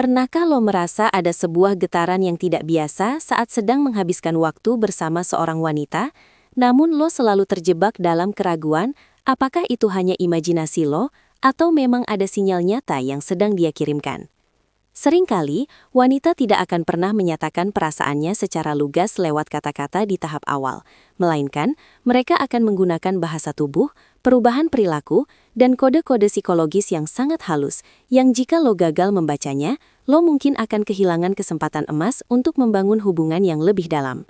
Pernahkah lo merasa ada sebuah getaran yang tidak biasa saat sedang menghabiskan waktu bersama seorang wanita, namun lo selalu terjebak dalam keraguan apakah itu hanya imajinasi lo atau memang ada sinyal nyata yang sedang dia kirimkan? Seringkali, wanita tidak akan pernah menyatakan perasaannya secara lugas lewat kata-kata di tahap awal, melainkan mereka akan menggunakan bahasa tubuh, perubahan perilaku, dan kode-kode psikologis yang sangat halus, yang jika lo gagal membacanya, lo mungkin akan kehilangan kesempatan emas untuk membangun hubungan yang lebih dalam.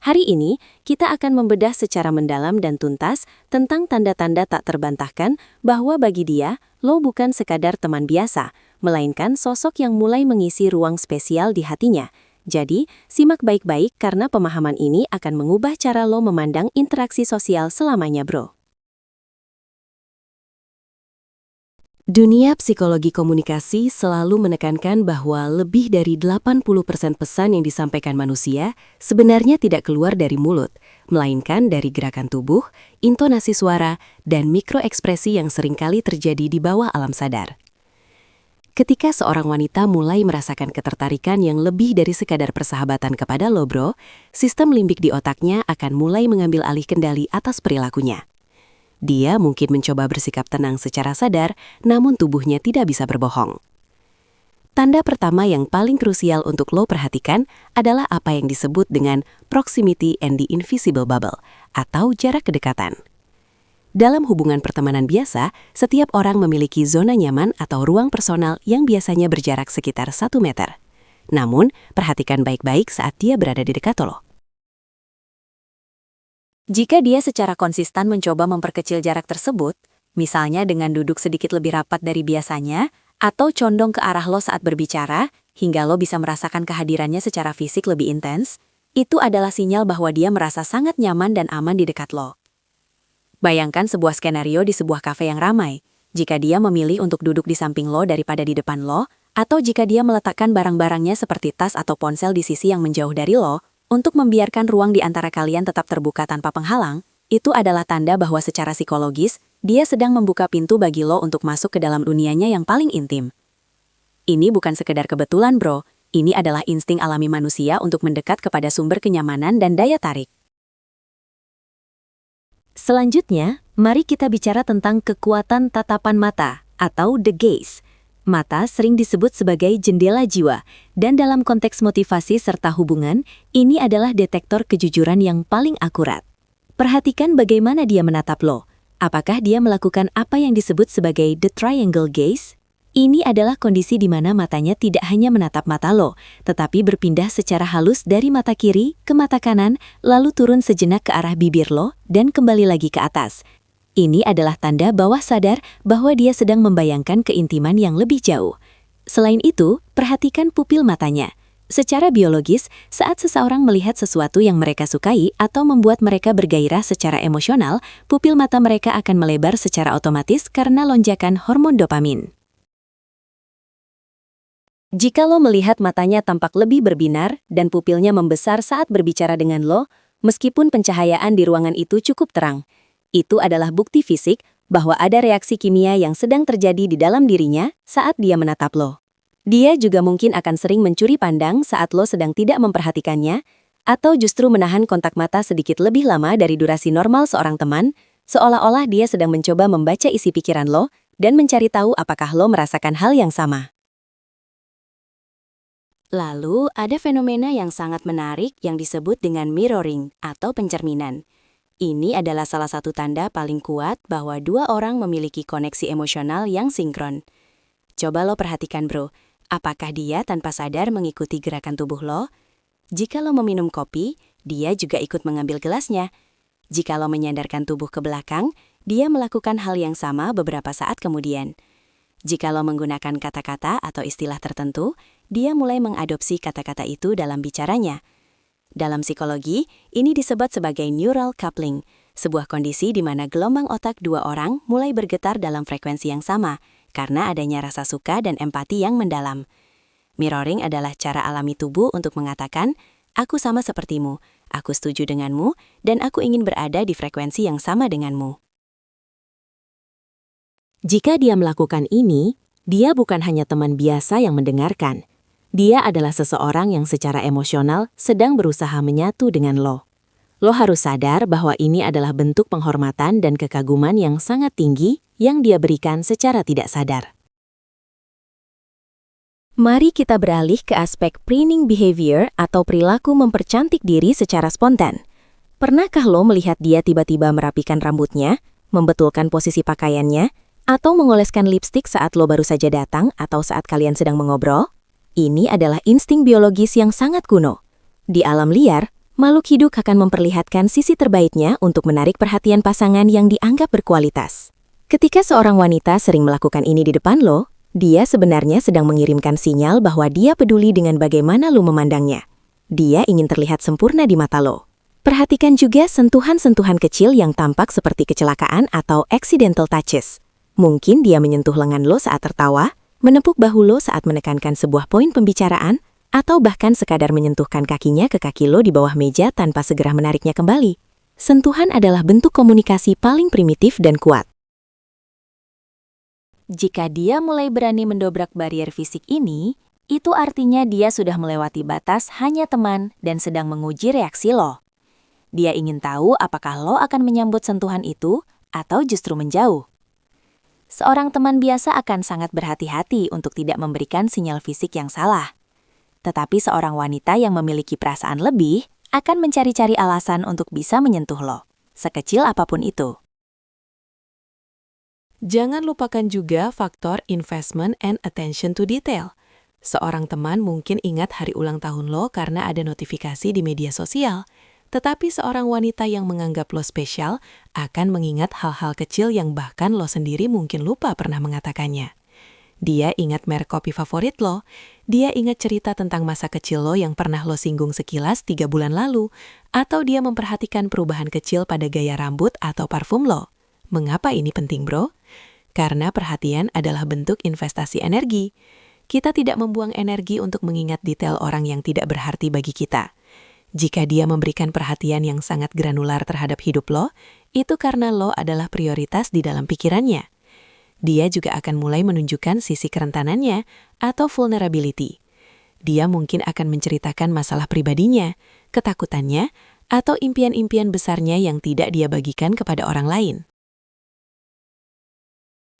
Hari ini, kita akan membedah secara mendalam dan tuntas tentang tanda-tanda tak terbantahkan bahwa bagi dia, lo bukan sekadar teman biasa, melainkan sosok yang mulai mengisi ruang spesial di hatinya. Jadi, simak baik-baik karena pemahaman ini akan mengubah cara lo memandang interaksi sosial selamanya, bro. Dunia psikologi komunikasi selalu menekankan bahwa lebih dari 80% pesan yang disampaikan manusia sebenarnya tidak keluar dari mulut, melainkan dari gerakan tubuh, intonasi suara, dan mikroekspresi yang seringkali terjadi di bawah alam sadar. Ketika seorang wanita mulai merasakan ketertarikan yang lebih dari sekadar persahabatan kepada lo, bro, sistem limbik di otaknya akan mulai mengambil alih kendali atas perilakunya. Dia mungkin mencoba bersikap tenang secara sadar, namun tubuhnya tidak bisa berbohong. Tanda pertama yang paling krusial untuk lo perhatikan adalah apa yang disebut dengan proximity and the invisible bubble, atau jarak kedekatan. Dalam hubungan pertemanan biasa, setiap orang memiliki zona nyaman atau ruang personal yang biasanya berjarak sekitar 1 meter. Namun, perhatikan baik-baik saat dia berada di dekat lo. Jika dia secara konsisten mencoba memperkecil jarak tersebut, misalnya dengan duduk sedikit lebih rapat dari biasanya, atau condong ke arah lo saat berbicara, hingga lo bisa merasakan kehadirannya secara fisik lebih intens, itu adalah sinyal bahwa dia merasa sangat nyaman dan aman di dekat lo. Bayangkan sebuah skenario di sebuah kafe yang ramai. Jika dia memilih untuk duduk di samping lo daripada di depan lo, atau jika dia meletakkan barang-barangnya seperti tas atau ponsel di sisi yang menjauh dari lo, untuk membiarkan ruang di antara kalian tetap terbuka tanpa penghalang, itu adalah tanda bahwa secara psikologis, dia sedang membuka pintu bagi lo untuk masuk ke dalam dunianya yang paling intim. Ini bukan sekedar kebetulan, bro. Ini adalah insting alami manusia untuk mendekat kepada sumber kenyamanan dan daya tarik. Selanjutnya, mari kita bicara tentang kekuatan tatapan mata, atau the gaze. Mata sering disebut sebagai jendela jiwa, dan dalam konteks motivasi serta hubungan, ini adalah detektor kejujuran yang paling akurat. Perhatikan bagaimana dia menatap lo. Apakah dia melakukan apa yang disebut sebagai the triangle gaze? Ini adalah kondisi di mana matanya tidak hanya menatap mata lo, tetapi berpindah secara halus dari mata kiri ke mata kanan, lalu turun sejenak ke arah bibir lo, dan kembali lagi ke atas. Ini adalah tanda bawah sadar bahwa dia sedang membayangkan keintiman yang lebih jauh. Selain itu, perhatikan pupil matanya. Secara biologis, saat seseorang melihat sesuatu yang mereka sukai atau membuat mereka bergairah secara emosional, pupil mata mereka akan melebar secara otomatis karena lonjakan hormon dopamin. Jika lo melihat matanya tampak lebih berbinar dan pupilnya membesar saat berbicara dengan lo, meskipun pencahayaan di ruangan itu cukup terang, itu adalah bukti fisik bahwa ada reaksi kimia yang sedang terjadi di dalam dirinya saat dia menatap lo. Dia juga mungkin akan sering mencuri pandang saat lo sedang tidak memperhatikannya, atau justru menahan kontak mata sedikit lebih lama dari durasi normal seorang teman, seolah-olah dia sedang mencoba membaca isi pikiran lo dan mencari tahu apakah lo merasakan hal yang sama. Lalu, ada fenomena yang sangat menarik yang disebut dengan mirroring atau pencerminan. Ini adalah salah satu tanda paling kuat bahwa dua orang memiliki koneksi emosional yang sinkron. Coba lo perhatikan, bro. Apakah dia tanpa sadar mengikuti gerakan tubuh lo? Jika lo meminum kopi, dia juga ikut mengambil gelasnya. Jika lo menyandarkan tubuh ke belakang, dia melakukan hal yang sama beberapa saat kemudian. Jika lo menggunakan kata-kata atau istilah tertentu, dia mulai mengadopsi kata-kata itu dalam bicaranya. Dalam psikologi, ini disebut sebagai neural coupling, sebuah kondisi di mana gelombang otak dua orang mulai bergetar dalam frekuensi yang sama, karena adanya rasa suka dan empati yang mendalam. Mirroring adalah cara alami tubuh untuk mengatakan, aku sama sepertimu, aku setuju denganmu, dan aku ingin berada di frekuensi yang sama denganmu. Jika dia melakukan ini, dia bukan hanya teman biasa yang mendengarkan, Dia adalah seseorang yang secara emosional sedang berusaha menyatu dengan lo. Lo harus sadar bahwa ini adalah bentuk penghormatan dan kekaguman yang sangat tinggi yang dia berikan secara tidak sadar. Mari kita beralih ke aspek preening behavior atau perilaku mempercantik diri secara spontan. Pernahkah lo melihat dia tiba-tiba merapikan rambutnya, membetulkan posisi pakaiannya, atau mengoleskan lipstik saat lo baru saja datang atau saat kalian sedang mengobrol? Ini adalah insting biologis yang sangat kuno. Di alam liar, makhluk hidup akan memperlihatkan sisi terbaiknya untuk menarik perhatian pasangan yang dianggap berkualitas. Ketika seorang wanita sering melakukan ini di depan lo, dia sebenarnya sedang mengirimkan sinyal bahwa dia peduli dengan bagaimana lo memandangnya. Dia ingin terlihat sempurna di mata lo. Perhatikan juga sentuhan-sentuhan kecil yang tampak seperti kecelakaan atau accidental touches. Mungkin dia menyentuh lengan lo saat tertawa, menepuk bahu lo saat menekankan sebuah poin pembicaraan, atau bahkan sekadar menyentuhkan kakinya ke kaki lo di bawah meja tanpa segera menariknya kembali. Sentuhan adalah bentuk komunikasi paling primitif dan kuat. Jika dia mulai berani mendobrak barier fisik ini, itu artinya dia sudah melewati batas hanya teman dan sedang menguji reaksi lo. Dia ingin tahu apakah lo akan menyambut sentuhan itu atau justru menjauh. Seorang teman biasa akan sangat berhati-hati untuk tidak memberikan sinyal fisik yang salah. Tetapi seorang wanita yang memiliki perasaan lebih akan mencari-cari alasan untuk bisa menyentuh lo, sekecil apapun itu. Jangan lupakan juga faktor investment and attention to detail. Seorang teman mungkin ingat hari ulang tahun lo karena ada notifikasi di media sosial. Tetapi seorang wanita yang menganggap lo spesial akan mengingat hal-hal kecil yang bahkan lo sendiri mungkin lupa pernah mengatakannya. Dia ingat merek kopi favorit lo, dia ingat cerita tentang masa kecil lo yang pernah lo singgung sekilas 3 bulan lalu, atau dia memperhatikan perubahan kecil pada gaya rambut atau parfum lo. Mengapa ini penting, bro? Karena perhatian adalah bentuk investasi energi. Kita tidak membuang energi untuk mengingat detail orang yang tidak berarti bagi kita. Jika dia memberikan perhatian yang sangat granular terhadap hidup lo, itu karena lo adalah prioritas di dalam pikirannya. Dia juga akan mulai menunjukkan sisi kerentanannya atau vulnerability. Dia mungkin akan menceritakan masalah pribadinya, ketakutannya, atau impian-impian besarnya yang tidak dia bagikan kepada orang lain.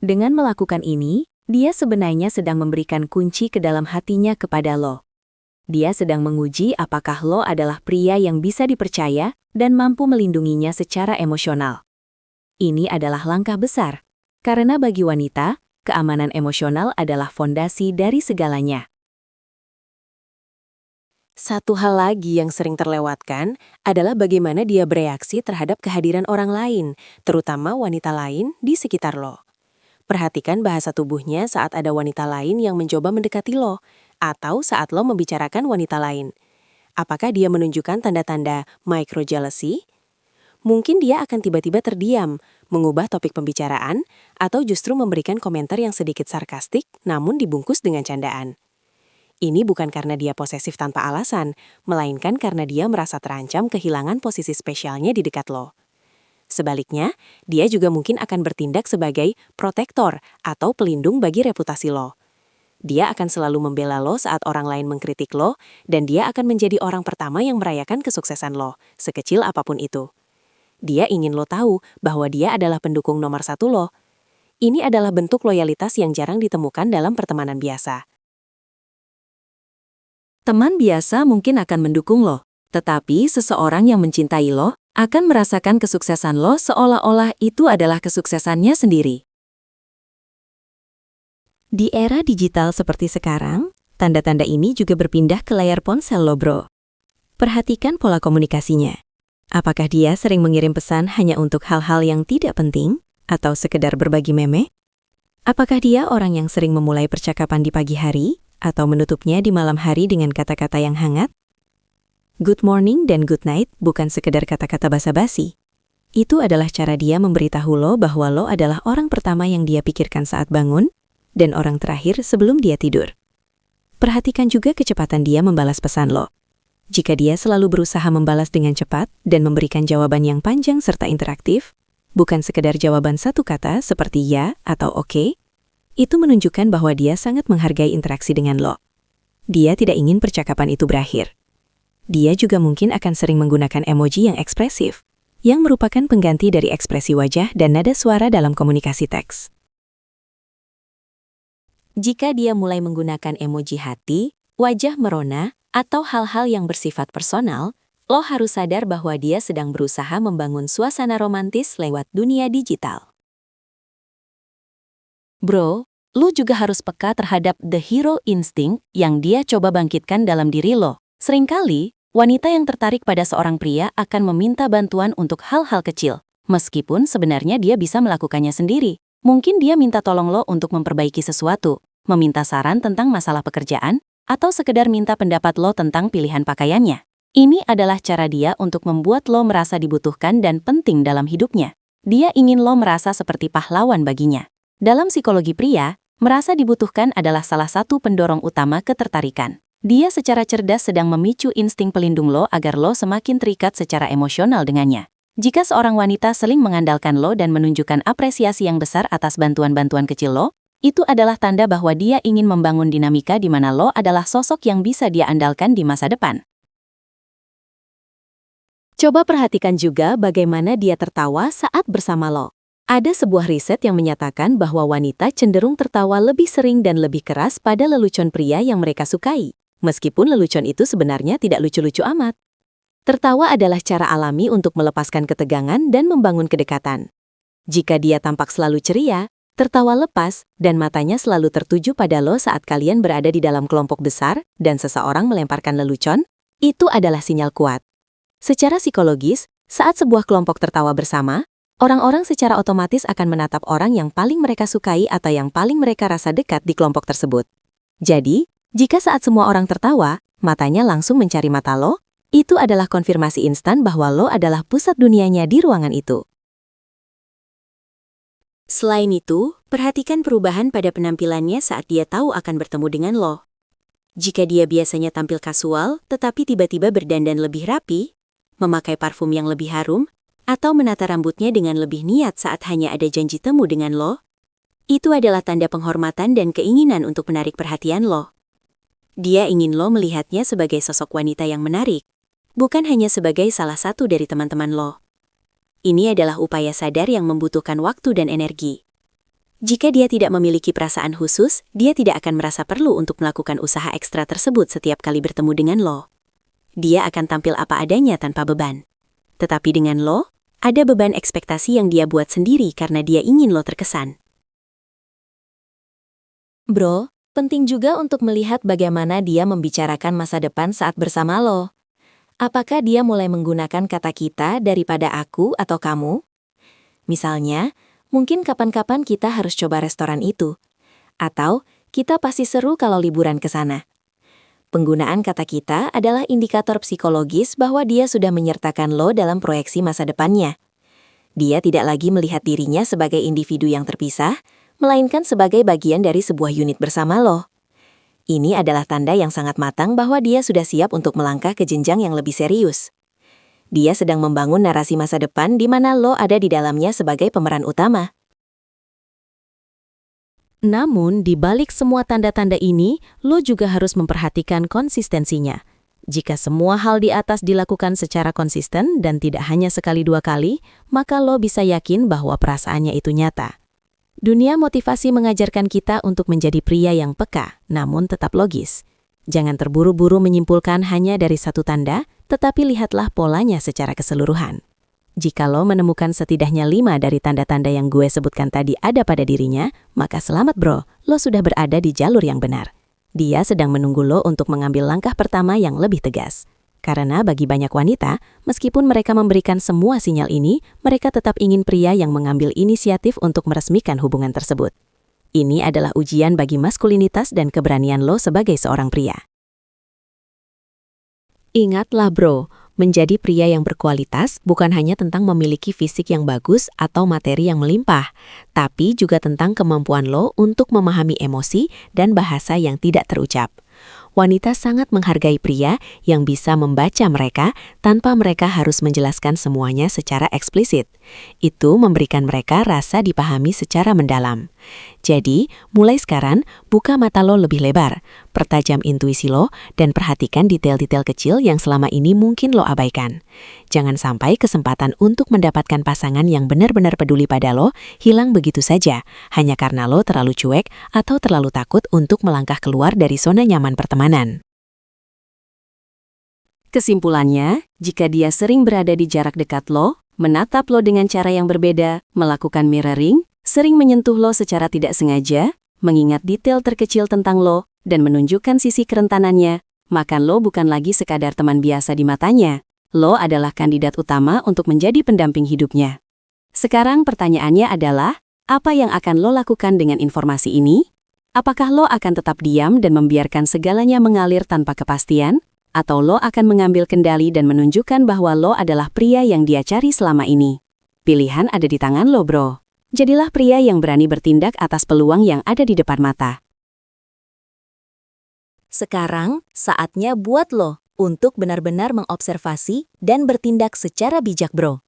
Dengan melakukan ini, dia sebenarnya sedang memberikan kunci ke dalam hatinya kepada lo. Dia sedang menguji apakah lo adalah pria yang bisa dipercaya dan mampu melindunginya secara emosional. Ini adalah langkah besar, karena bagi wanita, keamanan emosional adalah fondasi dari segalanya. Satu hal lagi yang sering terlewatkan adalah bagaimana dia bereaksi terhadap kehadiran orang lain, terutama wanita lain di sekitar lo. Perhatikan bahasa tubuhnya saat ada wanita lain yang mencoba mendekati lo, atau saat lo membicarakan wanita lain. Apakah dia menunjukkan tanda-tanda micro-jealousy? Mungkin dia akan tiba-tiba terdiam, mengubah topik pembicaraan, atau justru memberikan komentar yang sedikit sarkastik namun dibungkus dengan candaan. Ini bukan karena dia posesif tanpa alasan, melainkan karena dia merasa terancam kehilangan posisi spesialnya di dekat lo. Sebaliknya, dia juga mungkin akan bertindak sebagai protektor atau pelindung bagi reputasi lo. Dia akan selalu membela lo saat orang lain mengkritik lo, dan dia akan menjadi orang pertama yang merayakan kesuksesan lo, sekecil apapun itu. Dia ingin lo tahu bahwa dia adalah pendukung nomor 1 lo. Ini adalah bentuk loyalitas yang jarang ditemukan dalam pertemanan biasa. Teman biasa mungkin akan mendukung lo, tetapi seseorang yang mencintai lo akan merasakan kesuksesan lo seolah-olah itu adalah kesuksesannya sendiri. Di era digital seperti sekarang, tanda-tanda ini juga berpindah ke layar ponsel lo, bro. Perhatikan pola komunikasinya. Apakah dia sering mengirim pesan hanya untuk hal-hal yang tidak penting atau sekedar berbagi meme? Apakah dia orang yang sering memulai percakapan di pagi hari atau menutupnya di malam hari dengan kata-kata yang hangat? Good morning dan good night bukan sekedar kata-kata basa-basi. Itu adalah cara dia memberitahu lo bahwa lo adalah orang pertama yang dia pikirkan saat bangun dan orang terakhir sebelum dia tidur. Perhatikan juga kecepatan dia membalas pesan lo. Jika dia selalu berusaha membalas dengan cepat dan memberikan jawaban yang panjang serta interaktif, bukan sekedar jawaban satu kata seperti ya atau oke, itu menunjukkan bahwa dia sangat menghargai interaksi dengan lo. dia tidak ingin percakapan itu berakhir. Dia juga mungkin akan sering menggunakan emoji yang ekspresif, yang merupakan pengganti dari ekspresi wajah dan nada suara dalam komunikasi teks. Jika dia mulai menggunakan emoji hati, wajah merona, atau hal-hal yang bersifat personal, lo harus sadar bahwa dia sedang berusaha membangun suasana romantis lewat dunia digital. Bro, lo juga harus peka terhadap the hero instinct yang dia coba bangkitkan dalam diri lo. Seringkali, wanita yang tertarik pada seorang pria akan meminta bantuan untuk hal-hal kecil, meskipun sebenarnya dia bisa melakukannya sendiri. Mungkin dia minta tolong lo untuk memperbaiki sesuatu, meminta saran tentang masalah pekerjaan, atau sekedar minta pendapat lo tentang pilihan pakaiannya. Ini adalah cara dia untuk membuat lo merasa dibutuhkan dan penting dalam hidupnya. Dia ingin lo merasa seperti pahlawan baginya. Dalam psikologi pria, merasa dibutuhkan adalah salah satu pendorong utama ketertarikan. Dia secara cerdas sedang memicu insting pelindung lo agar lo semakin terikat secara emosional dengannya. Jika seorang wanita sering mengandalkan lo dan menunjukkan apresiasi yang besar atas bantuan-bantuan kecil lo, itu adalah tanda bahwa dia ingin membangun dinamika di mana lo adalah sosok yang bisa dia andalkan di masa depan. Coba perhatikan juga bagaimana dia tertawa saat bersama lo. Ada sebuah riset yang menyatakan bahwa wanita cenderung tertawa lebih sering dan lebih keras pada lelucon pria yang mereka sukai, meskipun lelucon itu sebenarnya tidak lucu-lucu amat. Tertawa adalah cara alami untuk melepaskan ketegangan dan membangun kedekatan. Jika dia tampak selalu ceria, tertawa lepas, dan matanya selalu tertuju pada lo saat kalian berada di dalam kelompok besar dan seseorang melemparkan lelucon, itu adalah sinyal kuat. Secara psikologis, saat sebuah kelompok tertawa bersama, orang-orang secara otomatis akan menatap orang yang paling mereka sukai atau yang paling mereka rasa dekat di kelompok tersebut. Jadi, jika saat semua orang tertawa, matanya langsung mencari mata lo, itu adalah konfirmasi instan bahwa lo adalah pusat dunianya di ruangan itu. Selain itu, perhatikan perubahan pada penampilannya saat dia tahu akan bertemu dengan lo. Jika dia biasanya tampil kasual, tetapi tiba-tiba berdandan lebih rapi, memakai parfum yang lebih harum, atau menata rambutnya dengan lebih niat saat hanya ada janji temu dengan lo, itu adalah tanda penghormatan dan keinginan untuk menarik perhatian lo. Dia ingin lo melihatnya sebagai sosok wanita yang menarik, bukan hanya sebagai salah satu dari teman-teman lo. Ini adalah upaya sadar yang membutuhkan waktu dan energi. Jika dia tidak memiliki perasaan khusus, dia tidak akan merasa perlu untuk melakukan usaha ekstra tersebut setiap kali bertemu dengan lo. Dia akan tampil apa adanya tanpa beban. Tetapi dengan lo, ada beban ekspektasi yang dia buat sendiri karena dia ingin lo terkesan. Bro, penting juga untuk melihat bagaimana dia membicarakan masa depan saat bersama lo. Apakah dia mulai menggunakan kata kita daripada aku atau kamu? Misalnya, mungkin kapan-kapan kita harus coba restoran itu. Atau, kita pasti seru kalau liburan ke sana. Penggunaan kata kita adalah indikator psikologis bahwa dia sudah menyertakan lo dalam proyeksi masa depannya. Dia tidak lagi melihat dirinya sebagai individu yang terpisah, melainkan sebagai bagian dari sebuah unit bersama lo. Ini adalah tanda yang sangat matang bahwa dia sudah siap untuk melangkah ke jenjang yang lebih serius. Dia sedang membangun narasi masa depan di mana lo ada di dalamnya sebagai pemeran utama. Namun, di balik semua tanda-tanda ini, lo juga harus memperhatikan konsistensinya. Jika semua hal di atas dilakukan secara konsisten dan tidak hanya sekali dua kali, maka lo bisa yakin bahwa perasaannya itu nyata. Dunia motivasi mengajarkan kita untuk menjadi pria yang peka, namun tetap logis. Jangan terburu-buru menyimpulkan hanya dari satu tanda, tetapi lihatlah polanya secara keseluruhan. Jika lo menemukan setidaknya 5 dari tanda-tanda yang gue sebutkan tadi ada pada dirinya, maka selamat bro, lo sudah berada di jalur yang benar. Dia sedang menunggu lo untuk mengambil langkah pertama yang lebih tegas. Karena bagi banyak wanita, meskipun mereka memberikan semua sinyal ini, mereka tetap ingin pria yang mengambil inisiatif untuk meresmikan hubungan tersebut. Ini adalah ujian bagi maskulinitas dan keberanian lo sebagai seorang pria. Ingatlah bro, menjadi pria yang berkualitas bukan hanya tentang memiliki fisik yang bagus atau materi yang melimpah, tapi juga tentang kemampuan lo untuk memahami emosi dan bahasa yang tidak terucap. Wanita sangat menghargai pria yang bisa membaca mereka tanpa mereka harus menjelaskan semuanya secara eksplisit. Itu memberikan mereka rasa dipahami secara mendalam. Jadi, mulai sekarang, buka mata lo lebih lebar, pertajam intuisi lo, dan perhatikan detail-detail kecil yang selama ini mungkin lo abaikan. Jangan sampai kesempatan untuk mendapatkan pasangan yang benar-benar peduli pada lo hilang begitu saja, hanya karena lo terlalu cuek atau terlalu takut untuk melangkah keluar dari zona nyaman pertemanan. Kesimpulannya, jika dia sering berada di jarak dekat lo, menatap lo dengan cara yang berbeda, melakukan mirroring, sering menyentuh lo secara tidak sengaja, mengingat detail terkecil tentang lo, dan menunjukkan sisi kerentanannya, maka lo bukan lagi sekadar teman biasa di matanya. Lo adalah kandidat utama untuk menjadi pendamping hidupnya. Sekarang pertanyaannya adalah, apa yang akan lo lakukan dengan informasi ini? Apakah lo akan tetap diam dan membiarkan segalanya mengalir tanpa kepastian? Atau lo akan mengambil kendali dan menunjukkan bahwa lo adalah pria yang dia cari selama ini? Pilihan ada di tangan lo, bro. Jadilah pria yang berani bertindak atas peluang yang ada di depan mata. Sekarang, saatnya buat lo untuk benar-benar mengobservasi dan bertindak secara bijak, bro.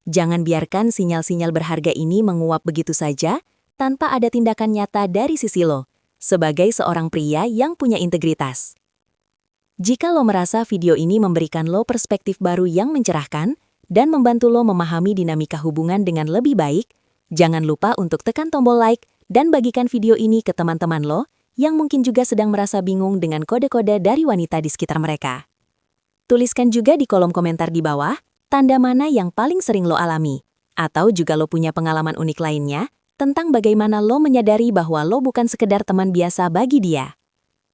Jangan biarkan sinyal-sinyal berharga ini menguap begitu saja tanpa ada tindakan nyata dari sisi lo, sebagai seorang pria yang punya integritas. Jika lo merasa video ini memberikan lo perspektif baru yang mencerahkan dan membantu lo memahami dinamika hubungan dengan lebih baik, jangan lupa untuk tekan tombol like dan bagikan video ini ke teman-teman lo yang mungkin juga sedang merasa bingung dengan kode-kode dari wanita di sekitar mereka. Tuliskan juga di kolom komentar di bawah tanda mana yang paling sering lo alami, atau juga lo punya pengalaman unik lainnya tentang bagaimana lo menyadari bahwa lo bukan sekedar teman biasa bagi dia.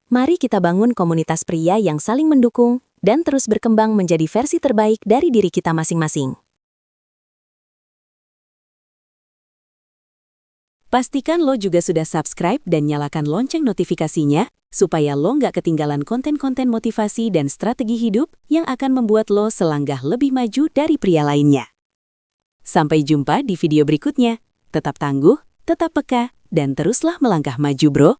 Mari kita bangun komunitas pria yang saling mendukung dan terus berkembang menjadi versi terbaik dari diri kita masing-masing. Pastikan lo juga sudah subscribe dan nyalakan lonceng notifikasinya, supaya lo nggak ketinggalan konten-konten motivasi dan strategi hidup yang akan membuat lo selangkah lebih maju dari pria lainnya. Sampai jumpa di video berikutnya. Tetap tangguh, tetap peka, dan teruslah melangkah maju, bro.